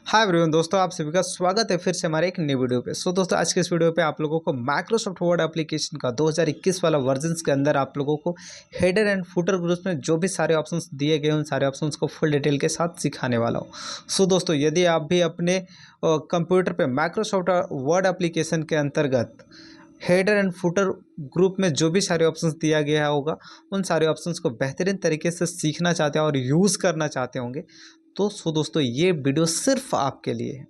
Hi everyone दोस्तों, आप सभी का स्वागत है फिर से हमारे एक नई वीडियो पे। दोस्तों आज के इस वीडियो पे आप लोगों को माइक्रोसॉफ्ट वर्ड एप्लीकेशन का 2021 वाला वर्जन्स के अंदर आप लोगों को हेडर एंड फुटर ग्रुप्स में जो भी सारे ऑप्शंस दिए गए उन सारे ऑप्शंस को फुल डिटेल के साथ सिखाने वाला हूँ। दोस्तों यदि आप भी अपने कंप्यूटर पे माइक्रोसॉफ्ट वर्ड एप्लीकेशन के अंतर्गत हेडर एंड फुटर ग्रुप में जो भी सारे ऑप्शंस दिया गया होगा उन सारे ऑप्शंस को बेहतरीन तरीके से सीखना चाहते हैं और यूज़ करना चाहते होंगे तो दोस्तों ये वीडियो सिर्फ आपके लिए है।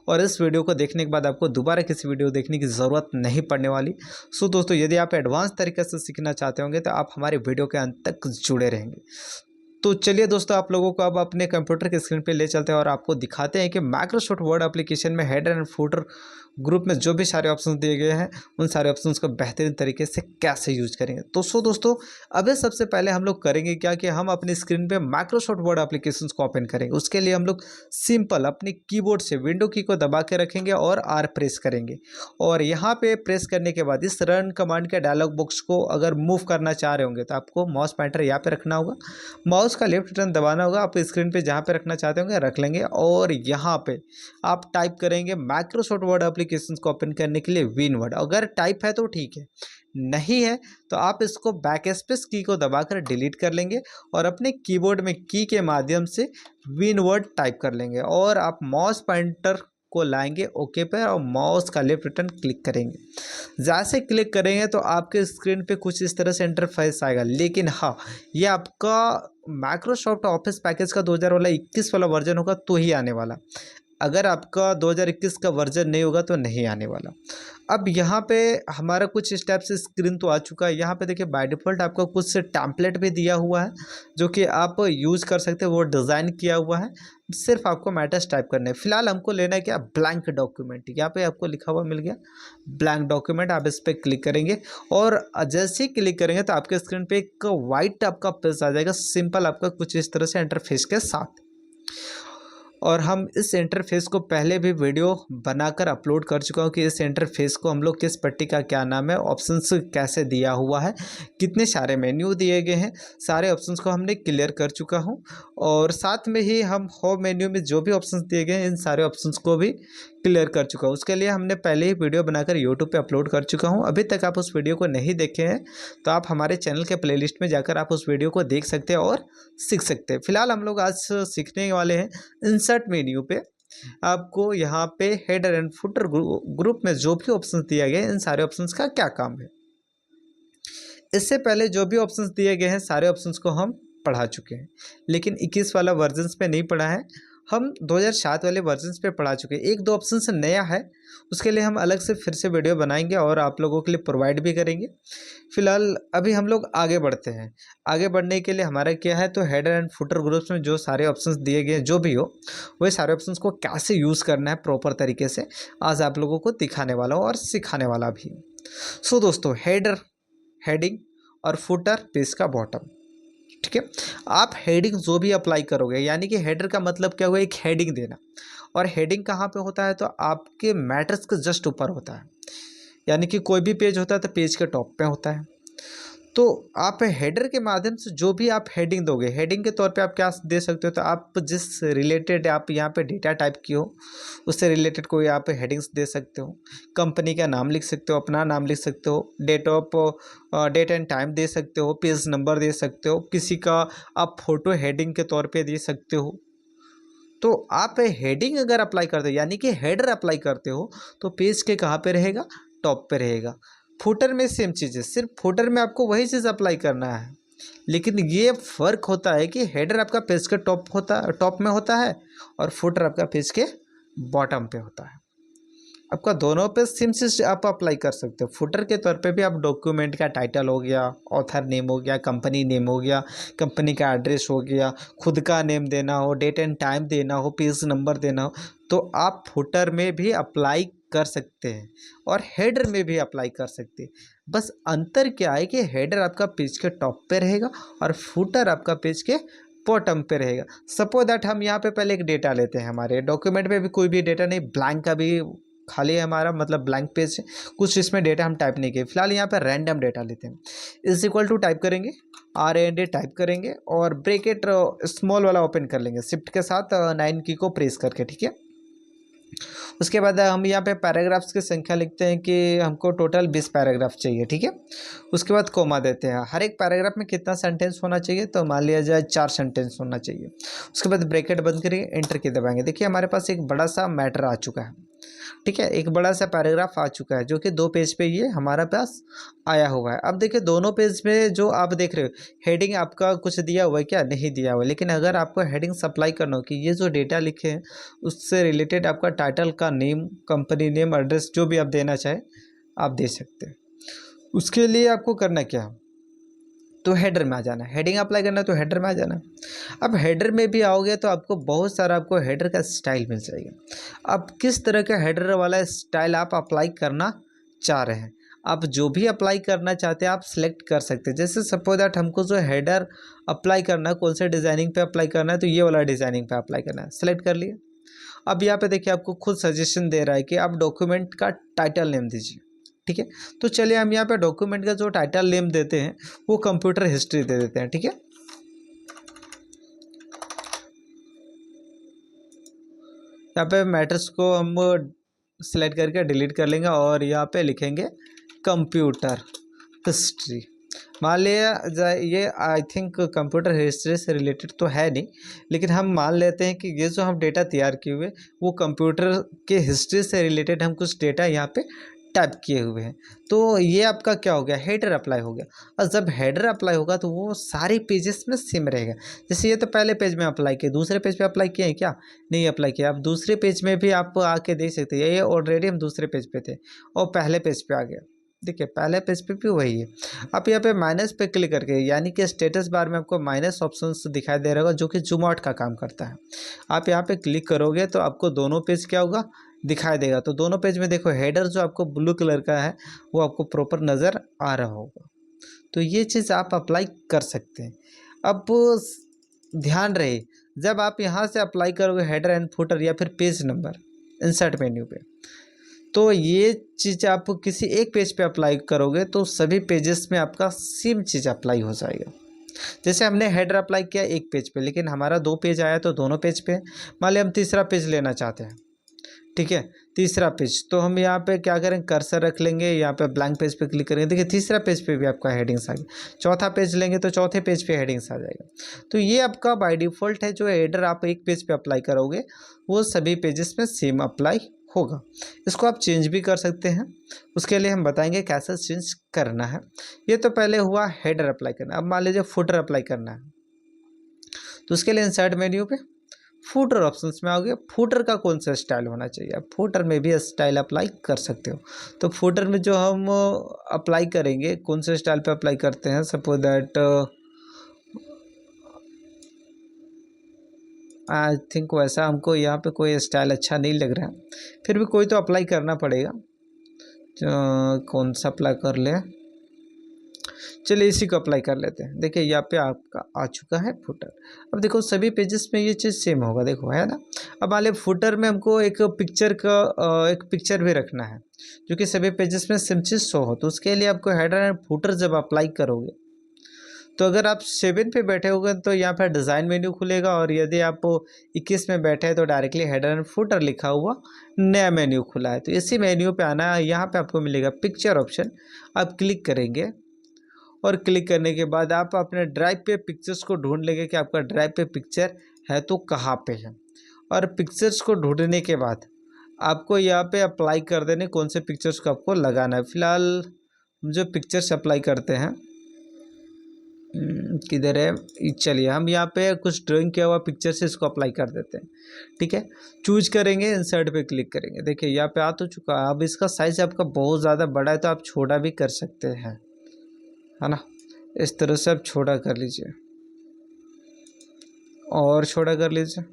और इस वीडियो को देखने के बाद आपको दोबारा किसी वीडियो देखने की ज़रूरत नहीं पड़ने वाली। दोस्तों यदि आप एडवांस तरीके से सीखना चाहते होंगे तो आप हमारे वीडियो के अंत तक जुड़े रहेंगे। तो चलिए दोस्तों, आप लोगों को अब अपने कंप्यूटर के स्क्रीन पे ले चलते हैं और आपको दिखाते हैं कि माइक्रोसॉफ्ट वर्ड एप्लीकेशन में हेडर एंड फुटर ग्रुप में जो भी सारे ऑप्शंस दिए गए हैं उन सारे ऑप्शंस को बेहतरीन तरीके से कैसे यूज करेंगे। तो दोस्तों अभी सबसे पहले हम लोग करेंगे क्या कि हम अपनी स्क्रीन पे माइक्रोसॉफ्ट वर्ड एप्लीकेशन को ओपन करेंगे। उसके लिए हम लोग सिंपल अपनी कीबोर्ड से विंडो की को दबा के रखेंगे और आर प्रेस करेंगे। और यहाँ पे प्रेस करने के बाद इस रन कमांड के डायलॉग बॉक्स को अगर मूव करना चाह रहे होंगे तो आपको माउस पॉइंटर यहाँ पे रखना होगा, माउस का लेफ्ट बटन दबाना होगा, आप स्क्रीन पे जहाँ पे रखना चाहते होंगे रख लेंगे। और यहाँ पे आप टाइप करेंगे माइक्रोसॉफ्ट वर्ड एप्लीकेशन को ओपन करने के लिए विन वर्ड। अगर टाइप है तो ठीक है, नहीं है तो आप इसको बैक स्पेस की को दबाकर डिलीट कर लेंगे और अपने कीबोर्ड में की के माध्यम से विन वर्ड टाइप कर लेंगे और आप माउस पॉइंटर को लाएंगे ओके पे और माउस का लेफ्ट बटन क्लिक करेंगे। जैसे क्लिक करेंगे तो आपके स्क्रीन पे कुछ इस तरह से इंटरफेस आएगा। लेकिन हाँ, ये आपका माइक्रोसॉफ्ट ऑफिस पैकेज का 2021 वाला वर्जन होगा तो ही आने वाला। अगर आपका 2021 का वर्जन नहीं होगा तो नहीं आने वाला। अब यहाँ पे हमारा कुछ स्टेप से स्क्रीन तो आ चुका है। यहाँ पे देखिए बाय डिफ़ॉल्ट आपका कुछ से टेम्पलेट भी दिया हुआ है जो कि आप यूज़ कर सकते हैं, वो डिज़ाइन किया हुआ है। सिर्फ आपको मैटर्स टाइप करने हैं। फिलहाल हमको लेना है क्या, ब्लैंक डॉक्यूमेंट। यहाँ पे आपको लिखा हुआ मिल गया ब्लैंक डॉक्यूमेंट, आप इस पर क्लिक करेंगे और जैसे ही क्लिक करेंगे तो आपके स्क्रीन पे एक वाइट आपका पेज आ जाएगा, सिंपल आपका कुछ इस तरह से इंटरफेस के साथ। और हम इस इंटरफेस को पहले भी वीडियो बनाकर अपलोड कर चुका हूँ कि इस इंटरफेस को हम लोग किस पट्टी का क्या नाम है, ऑप्शंस कैसे दिया हुआ है, कितने सारे मेन्यू दिए गए हैं, सारे ऑप्शंस को हमने क्लियर कर चुका हूँ। और साथ में ही हम होम मेन्यू में जो भी ऑप्शंस दिए गए हैं इन सारे ऑप्शंस को भी क्लियर कर चुका हूँ। उसके लिए हमने पहले ही वीडियो बनाकर यूट्यूब पे अपलोड कर चुका हूँ। अभी तक आप उस वीडियो को नहीं देखे हैं तो आप हमारे चैनल के प्लेलिस्ट में जाकर आप उस वीडियो को देख सकते हैं और सीख सकते हैं। फिलहाल हम लोग आज सीखने वाले हैं इंसर्ट मेन्यू पे। आपको यहाँ पे हेडर एंड फुटर ग्रुप में जो भी ऑप्शंस दिया गया है इन सारे ऑप्शंस का क्या काम है। इससे पहले जो भी ऑप्शंस दिए गए हैं सारे ऑप्शंस को हम पढ़ा चुके हैं, लेकिन 21 वाला वर्जन्स पे नहीं पढ़ा है। हम 2007 वाले वर्जन्स पे पढ़ा चुके हैं। एक दो ऑप्शन से नया है, उसके लिए हम अलग से फिर से वीडियो बनाएंगे और आप लोगों के लिए प्रोवाइड भी करेंगे। फिलहाल अभी हम लोग आगे बढ़ते हैं। आगे बढ़ने के लिए हमारा क्या है, तो हेडर एंड फुटर ग्रुप्स में जो सारे ऑप्शंस दिए गए जो भी हो वही सारे ऑप्शंस को कैसे यूज़ करना है प्रॉपर तरीके से आज आप लोगों को दिखाने वाला हूँ और सिखाने वाला भी। दोस्तों हेडर, हेडिंग और फुटर पेज का बॉटम, ठीक है। आप हेडिंग जो भी अप्लाई करोगे, यानी कि हेडर का मतलब क्या हुआ, एक हेडिंग देना। और हेडिंग कहाँ पे होता है, तो आपके मैटर्स के जस्ट ऊपर होता है। यानी कि कोई भी पेज होता है तो पेज के टॉप पे होता है। तो आप हेडर के माध्यम से जो भी आप हेडिंग दोगे, हेडिंग के तौर पे आप क्या दे सकते हो, तो आप जिस रिलेटेड आप यहाँ पे डेटा टाइप की हो उससे रिलेटेड कोई आप हेडिंग्स दे सकते हो। कंपनी का नाम लिख सकते हो, अपना नाम लिख सकते हो, डेट एंड टाइम दे सकते हो, पेज नंबर दे सकते हो, किसी का आप फोटो हेडिंग के तौर पे दे सकते हो। तो आप हेडिंग अगर अप्लाई करते हो यानी कि हेडर अप्लाई करते हो तो पेज के कहाँ पे रहेगा, टॉप पे रहेगा। फुटर में सेम चीज़ है, सिर्फ फुटर में आपको वही चीज़ अप्लाई करना है, लेकिन ये फ़र्क होता है कि हेडर आपका पेज के टॉप में होता है और फुटर आपका पेज के बॉटम पे होता है। आपका दोनों पे सेम चीज़ आप अप्लाई कर सकते हो। फुटर के तौर पे भी आप डॉक्यूमेंट का टाइटल हो गया, ऑथर नेम हो गया, कंपनी नेम हो गया, कंपनी का एड्रेस हो गया, खुद का नेम देना हो, डेट एंड टाइम देना हो, पेज नंबर देना हो, तो आप फुटर में भी अप्लाई कर सकते हैं और हेडर में भी अप्लाई कर सकते हैं। बस अंतर क्या है कि हेडर आपका पेज के टॉप पे रहेगा और फुटर आपका पेज के बॉटम पे रहेगा। सपोज दैट हम यहाँ पे पहले एक डेटा लेते हैं, हमारे डॉक्यूमेंट में भी कोई भी डेटा नहीं, ब्लैंक का भी खाली है हमारा, मतलब ब्लैंक पेज है, कुछ इसमें डेटा हम टाइप नहीं किए। फिलहाल यहाँ पर रैंडम डेटा लेते हैं। इज इक्वल टू टाइप करेंगे, RAND टाइप करेंगे और ब्रैकेट स्मॉल वाला ओपन कर लेंगे शिफ्ट के साथ 9 की को प्रेस करके, ठीक है। उसके बाद हम यहाँ पे पैराग्राफ्स की संख्या लिखते हैं कि हमको टोटल 20 पैराग्राफ चाहिए, ठीक है। उसके बाद कोमा देते हैं, हर एक पैराग्राफ में कितना सेंटेंस होना चाहिए, तो मान लिया जाए 4 सेंटेंस होना चाहिए। उसके बाद ब्रैकेट बंद करिए, एंटर की दबाएंगे। देखिए हमारे पास एक बड़ा सा मैटर आ चुका है, ठीक है, एक बड़ा सा पैराग्राफ आ चुका है जो कि 2 पेज पे ये हमारा पास आया हुआ है। अब देखिए दोनों पेज में जो आप देख रहे हो हेडिंग आपका कुछ दिया हुआ है क्या, नहीं दिया हुआ है। लेकिन अगर आपको हेडिंग सप्लाई करना हो कि ये जो डेटा लिखे हैं उससे रिलेटेड आपका टाइटल का नेम, कंपनी नेम, एड्रेस जो भी आप देना चाहें आप दे सकते हैं। उसके लिए आपको करना क्या है, तो हेडर में आ जाना, हेडिंग अप्लाई करना है तो हेडर में आ जाना। अब हेडर में भी आओगे तो आपको बहुत सारा आपको हेडर का स्टाइल मिल जाएगा। अब किस तरह का हेडर वाला स्टाइल आप अप्लाई करना चाह रहे हैं, आप जो भी अप्लाई करना चाहते हैं आप सिलेक्ट कर सकते हैं। जैसे सपोज दैट हमको जो हेडर अप्लाई करना है, कौन से डिज़ाइनिंग पे अप्लाई करना है, तो ये वाला डिज़ाइनिंग पे अप्लाई करना है, सेलेक्ट कर लिए। अब यहाँ पे देखिए आपको खुद सजेशन दे रहा है कि आप डॉक्यूमेंट का टाइटल नेम दीजिए, ठीक है। तो चलिए हम यहाँ पे डॉक्यूमेंट का जो टाइटल नेम देते हैं वो कंप्यूटर हिस्ट्री दे देते हैं, ठीक है। यहाँ पे मैटर्स को हम सिलेक्ट करके डिलीट कर लेंगे और यहाँ पे लिखेंगे कंप्यूटर हिस्ट्री। मान लिया जाए ये आई थिंक कंप्यूटर हिस्ट्री से रिलेटेड तो है नहीं, लेकिन हम मान लेते हैं कि ये जो हम डेटा तैयार किए हुए वो कंप्यूटर के हिस्ट्री से रिलेटेड हम कुछ डेटा यहाँ पे टाइप किए हुए हैं। तो ये आपका क्या हो गया, हेडर अप्लाई हो गया। और जब हेडर अप्लाई होगा तो वो सारे पेजेस में सेम रहेगा। जैसे ये तो पहले पेज में अप्लाई किए, दूसरे पेज पे अप्लाई किए हैं क्या, नहीं अप्लाई किया। आप दूसरे पेज में भी आप आके देख सकते हैं, ये ऑलरेडी हम दूसरे पेज पे थे और पहले पेज पे आ गया। देखिए पहले पेज पे भी वही है। आप यहाँ पे माइनस पे क्लिक करके, यानी कि स्टेटस बार में आपको माइनस ऑप्शन दिखाई दे रहा होगा जो कि जूम आउट का काम करता है। आप यहाँ पे क्लिक करोगे तो आपको दोनों पेज क्या होगा, दिखाई देगा। तो दोनों पेज में देखो हेडर जो आपको ब्लू कलर का है वो आपको प्रॉपर नज़र आ रहा होगा। तो ये चीज़ आप अप्लाई कर सकते हैं। अब ध्यान रहे जब आप यहाँ से अप्लाई करोगे हेडर एंड फुटर या फिर पेज नंबर इंसर्ट मेन्यू पे, तो ये चीज़ आप किसी एक पेज पे अप्लाई करोगे तो सभी पेजेस में आपका सेम चीज़ अप्लाई हो जाएगा। जैसे हमने हेडर अप्लाई किया एक पेज पे, लेकिन हमारा 2 पेज आया तो दोनों पेज पे। मान लिया हम तीसरा पेज लेना चाहते हैं, ठीक है, तीसरा पेज, तो हम यहाँ पे क्या करें, कर्सर रख लेंगे, यहाँ पे ब्लैंक पेज पे क्लिक करेंगे। देखिए तीसरा पेज पे भी आपका हेडिंग्स आ गया। चौथा पेज लेंगे तो चौथे पेज पे हेडिंग्स आ जाएगा। तो ये आपका बाय डिफ़ॉल्ट है, जो हेडर आप एक पेज पे अप्लाई करोगे वो सभी पेजेस में सेम अप्लाई होगा। इसको आप चेंज भी कर सकते हैं, उसके लिए हम बताएंगे कैसे चेंज करना है। ये तो पहले हुआ हेडर अप्लाई करना। अब मान लीजिए फुटर अप्लाई करना है, तो उसके लिए इंसर्ट मेन्यू पे फूटर ऑप्शंस में आओगे। फूटर का कौन सा स्टाइल होना चाहिए, आप फूटर में भी स्टाइल अप्लाई कर सकते हो। तो फूटर में जो हम अप्लाई करेंगे, कौन से स्टाइल पे अप्लाई करते हैं, सपोज दैट आई थिंक वैसा हमको यहाँ पे कोई स्टाइल अच्छा नहीं लग रहा है, फिर भी कोई तो अप्लाई करना पड़ेगा। कौन सा अप्लाई कर ले, चलिए इसी को अप्लाई कर लेते हैं। देखिए यहाँ पे आपका आ चुका है फुटर। अब देखो सभी पेजेस में ये चीज़ सेम होगा, देखो है ना। अब मान लीजिए फुटर में हमको एक पिक्चर भी रखना है जो कि सभी पेजेस में सेम चीज़ शो हो। तो उसके लिए आपको हेडर एंड फुटर जब अप्लाई करोगे तो अगर आप 7 पे बैठे होगे तो यहाँ पर डिज़ाइन मेन्यू खुलेगा, और यदि आप 21 में बैठे हैं तो डायरेक्टली हेडर एंड फुटर लिखा हुआ नया मेन्यू खुला है। तो इसी मेन्यू पे आना है, यहाँ पे आपको मिलेगा पिक्चर ऑप्शन, आप क्लिक करेंगे और क्लिक करने के बाद आप अपने ड्राइव पे पिक्चर्स को ढूंढ लेंगे कि आपका ड्राइव पे पिक्चर है तो कहाँ पे है। और पिक्चर्स को ढूंढने के बाद आपको यहाँ पे अप्लाई कर देने कौन से पिक्चर्स को आपको लगाना है। फ़िलहाल जो पिक्चर्स अप्लाई करते हैं, किधर है, चलिए हम यहाँ पे कुछ ड्राइंग किया हुआ पिक्चर से इसको अप्लाई कर देते हैं, ठीक है। चूज करेंगे, इंसर्ट पे क्लिक करेंगे। देखिए यहाँ पे आ तो चुका है। अब इसका साइज़ आपका बहुत ज़्यादा बड़ा है तो आप छोटा भी कर सकते हैं, है ना। इस तरह से आप छोटा कर लीजिए और छोटा कर लीजिए।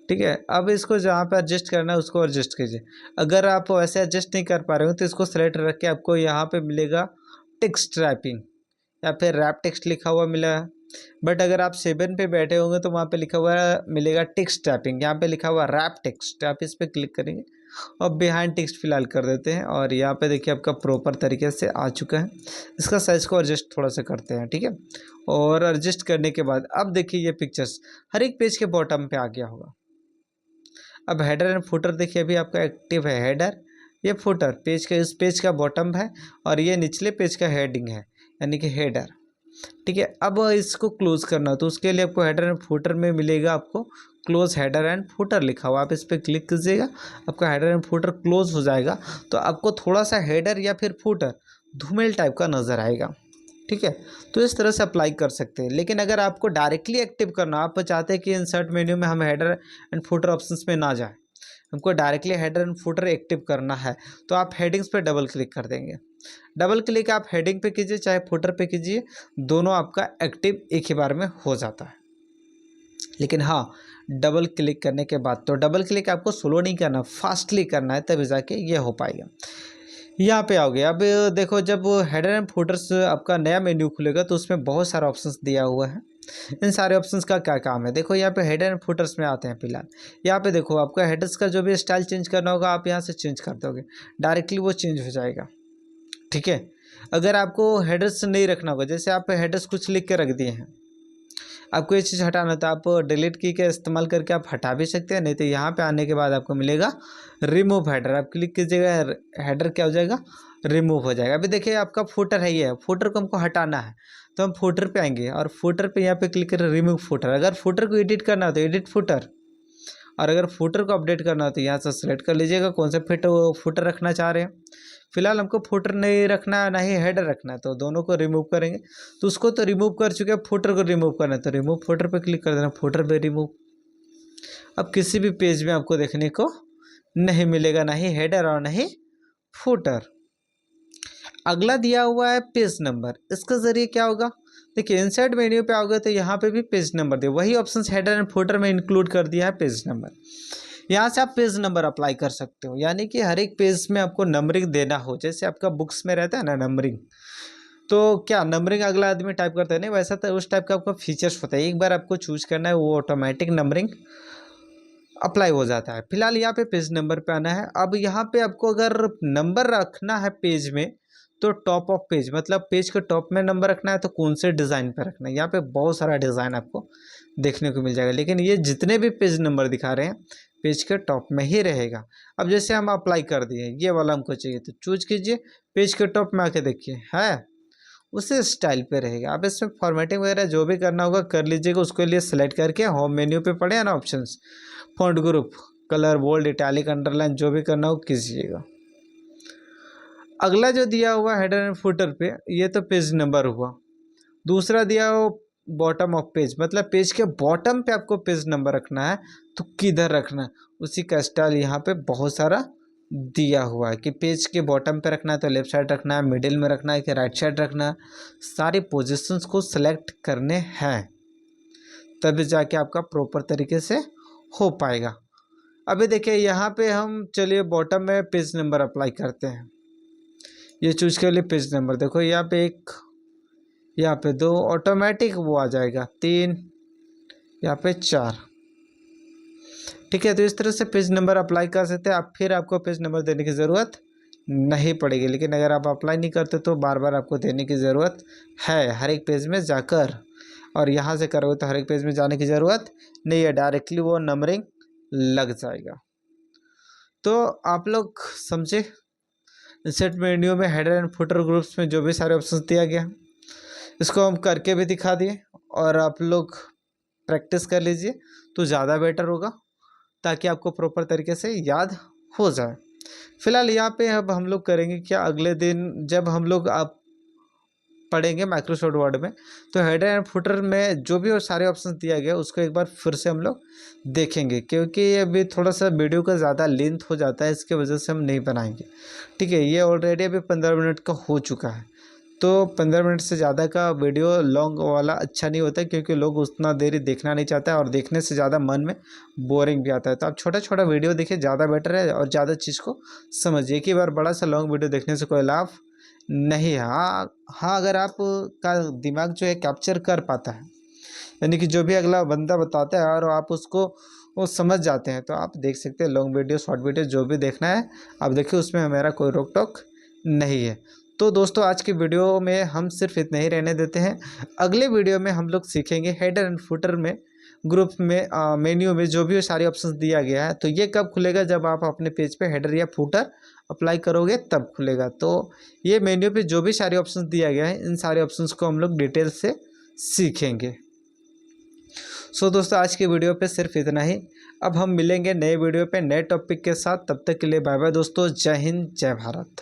ठीक है, अब इसको जहाँ पे एडजस्ट करना है उसको एडजस्ट कीजिए। अगर आप वैसे एडजस्ट नहीं कर पा रहे हो तो इसको सेलेक्ट रख के आपको यहाँ पे मिलेगा टेक्स्ट टाइपिंग या फिर रैप टेक्स्ट लिखा हुआ मिला है। बट अगर आप 7 पे बैठे होंगे तो वहाँ पे लिखा हुआ मिलेगा टेक्स्ट टाइपिंग, यहाँ पे लिखा हुआ रैप टेक्स्ट, आप इस पर क्लिक करेंगे और बिहाइंड टेक्स्ट फिलहाल कर देते हैं। और यहाँ पे देखिए आपका प्रॉपर तरीके से आ चुका है। इसका साइज को एडजस्ट थोड़ा सा करते हैं, ठीक है। और एडजस्ट करने के बाद अब देखिए ये पिक्चर्स हर एक पेज के बॉटम पे आ गया होगा। अब हेडर एंड फुटर देखिए अभी आपका एक्टिव है। हेडर, ये फुटर पेज का, इस पेज का बॉटम है और ये निचले पेज का हेडिंग है, यानी कि हेडर, ठीक है। अब इसको क्लोज करना हो तो उसके लिए आपको हेडर एंड फुटर में मिलेगा आपको क्लोज हेडर एंड फुटर लिखा हुआ। आप इस पर क्लिक कीजिएगा, आपका हेडर एंड फुटर क्लोज हो जाएगा। तो आपको थोड़ा सा हेडर या फिर फुटर धूमेल टाइप का नज़र आएगा, ठीक है। तो इस तरह से अप्लाई कर सकते हैं। लेकिन अगर आपको डायरेक्टली एक्टिव करना, आप चाहते हैं कि इंसर्ट मेन्यू में हम हेडर एंड फुटर ऑप्शंस में ना जाए, हमको directly header and footer active करना है, तो आप हेडिंग्स पे डबल क्लिक कर देंगे। डबल क्लिक आप हेडिंग पे कीजिए चाहे फुटर पे कीजिए, दोनों आपका एक्टिव एक ही बार में हो जाता है। लेकिन हाँ, डबल क्लिक करने के बाद, तो डबल क्लिक आपको स्लो नहीं करना, फास्टली करना है, तभी जाके ये हो पाएगा। यहाँ पे आओगे, अब देखो जब हेडर एंड फुटर्स आपका नया मेन्यू खुलेगा तो उसमें बहुत सारा ऑप्शंस दिया हुआ है। इन सारे ऑप्शंस का क्या काम है, देखो यहाँ पे हेडर एंड फुटर्स में आते हैं। फिलहाल यहाँ पे देखो आपका हेडर्स का जो भी स्टाइल चेंज करना होगा आप यहाँ से चेंज कर दोगे, डायरेक्टली वो चेंज हो जाएगा, ठीक है। अगर आपको हेडर्स नहीं रखना होगा, जैसे आप हेडर्स कुछ लिख के रख दिए हैं, आपको ये चीज़ हटाना था, आप डिलीट की का इस्तेमाल करके आप हटा भी सकते हैं। नहीं तो यहाँ पे आने के बाद आपको मिलेगा रिमूव हेडर, आप क्लिक कीजिएगा, हेडर क्या हो जाएगा, रिमूव हो जाएगा। अभी देखिए आपका फुटर है, ये फुटर को हमको हटाना है, तो हम फुटर पे आएंगे और फुटर पे यहाँ पे क्लिक करें रिमूव फुटर। अगर फुटर को एडिट करना हो तो एडिट फुटर, और अगर फुटर को अपडेट करना हो तो यहाँ से सेलेक्ट कर लीजिएगा कौन सा फुटर रखना चाह रहे हैं। फिलहाल हमको फुटर नहीं रखना है, ना ही हेडर रखना है, तो दोनों को रिमूव करेंगे। तो उसको तो रिमूव कर चुके हैं, फुटर को रिमूव करना है तो रिमूव फुटर पे क्लिक कर देना, फुटर पे रिमूव। अब किसी भी पेज में आपको देखने को नहीं मिलेगा, ना ही हेडर और ना ही फुटर। अगला दिया हुआ है पेज नंबर, इसके ज़रिए क्या होगा, देखिए इंसर्ट मेन्यू पे आओगे तो यहाँ पे भी पेज नंबर दिया, वही ऑप्शंस हेडर एंड फुटर में इंक्लूड कर दिया है पेज नंबर। यहाँ से आप पेज नंबर अप्लाई कर सकते हो, यानी कि हर एक पेज में आपको नंबरिंग देना हो, जैसे आपका बुक्स में रहता है ना नंबरिंग, तो क्या नंबरिंग अगला आदमी टाइप करता है, नहीं वैसा तो उस टाइप का आपका फीचर्स होता है। एक बार आपको चूज करना है, वो ऑटोमेटिक नंबरिंग अप्लाई हो जाता है। फिलहाल यहाँ पे पेज नंबर पे आना है। अब यहाँ पे आपको अगर नंबर रखना है पेज में तो टॉप ऑफ पेज, मतलब पेज के टॉप में नंबर रखना है तो कौन से डिज़ाइन पे रखना है। यहाँ पे बहुत सारा डिज़ाइन आपको देखने को मिल जाएगा, लेकिन ये जितने भी पेज नंबर दिखा रहे हैं पेज के टॉप में ही रहेगा। अब जैसे हम अप्लाई कर दिए, ये वाला हमको चाहिए तो चूज कीजिए, पेज के टॉप में आके देखिए है उसी स्टाइल पे रहेगा। अब इसमें फॉर्मेटिंग वगैरह जो भी करना होगा कर लीजिएगा, उसके लिए सेलेक्ट करके होम मेन्यू पे पड़े हैं ना options, font group, colour, bold, italic, underline, जो भी करना हो कीजिएगा। अगला जो दिया हुआ हेडर एंड फुटर पे, ये तो पेज नंबर हुआ। दूसरा दिया हो बॉटम ऑफ पेज, मतलब पेज के बॉटम पे आपको पेज नंबर रखना है तो किधर रखना है, उसी का स्टाइल यहाँ पे बहुत सारा दिया हुआ है कि पेज के बॉटम पे रखना है तो लेफ्ट साइड रखना है, मिडिल में रखना है कि राइट साइड रखना है। सारी पोजीशंस को सेलेक्ट करने हैं, तभी जाके आपका प्रॉपर तरीके से हो पाएगा। अभी देखिए यहाँ पे हम चलिए बॉटम में पेज नंबर अप्लाई करते हैं। ये चूज कर लिए पेज नंबर, देखो यहाँ पे एक, यहाँ पे दो, ऑटोमेटिक वो आ जाएगा 3, यहाँ पे 4, ठीक है। तो इस तरह से पेज नंबर अप्लाई कर सकते हैं आप, फिर आपको पेज नंबर देने की ज़रूरत नहीं पड़ेगी। लेकिन अगर आप अप्लाई नहीं करते तो बार बार आपको देने की ज़रूरत है हर एक पेज में जाकर, और यहाँ से करोगे तो हर एक पेज में जाने की ज़रूरत नहीं है, डायरेक्टली वो नंबरिंग लग जाएगा। तो आप लोग समझे, इंसर्ट मेन्यू में हेडर एंड फुटर ग्रुप्स में जो भी सारे ऑप्शंस दिया गया इसको हम करके भी दिखा दिए, और आप लोग प्रैक्टिस कर लीजिए तो ज़्यादा बेटर होगा, ताकि आपको प्रॉपर तरीके से याद हो जाए। फिलहाल यहाँ पे अब हम लोग करेंगे क्या, अगले दिन जब हम लोग आप पढ़ेंगे माइक्रोसॉफ्ट वर्ड में, तो हेडर एंड फुटर में जो भी और सारे ऑप्शंस दिया गया उसको एक बार फिर से हम लोग देखेंगे, क्योंकि अभी थोड़ा सा वीडियो का ज़्यादा लेंथ हो जाता है, इसके वजह से हम नहीं बनाएंगे, ठीक है। ये ऑलरेडी अभी 15 मिनट का हो चुका है, तो 15 मिनट से ज़्यादा का वीडियो लॉन्ग वाला अच्छा नहीं होता, क्योंकि लोग उतना देरी देखना नहीं चाहता है, और देखने से ज़्यादा मन में बोरिंग भी आता है। तो आप छोटा छोटा वीडियो देखिए, ज़्यादा बेटर है, और ज़्यादा चीज़ को समझिए। एक ही बार बड़ा सा लॉन्ग वीडियो देखने से कोई लाभ नहीं है। हाँ, अगर आप का दिमाग जो है कैप्चर कर पाता है, यानी कि जो भी अगला बंदा बताता है और आप उसको वो समझ जाते हैं। तो आप देख सकते हैं लॉन्ग वीडियो, शॉर्ट वीडियो जो भी देखना है आप देखिए, उसमें हमारा कोई रोक टोक नहीं है। तो दोस्तों आज की वीडियो में हम सिर्फ इतना ही रहने देते हैं। अगले वीडियो में हम लोग सीखेंगे हेडर एंड फुटर में ग्रुप में मेन्यू में जो भी सारे ऑप्शंस दिया गया है, तो ये कब खुलेगा, जब आप अपने पेज पे हेडर या फुटर अप्लाई करोगे तब खुलेगा। तो ये मेन्यू पे जो भी सारे ऑप्शंस दिया गया है, इन सारे ऑप्शंस को हम लोग डिटेल से सीखेंगे। सो दोस्तों आज की वीडियो पे सिर्फ इतना ही। अब हम मिलेंगे नए वीडियो पे नए टॉपिक के साथ। तब तक के लिए बाय बाय दोस्तों। जय हिंद, जय भारत।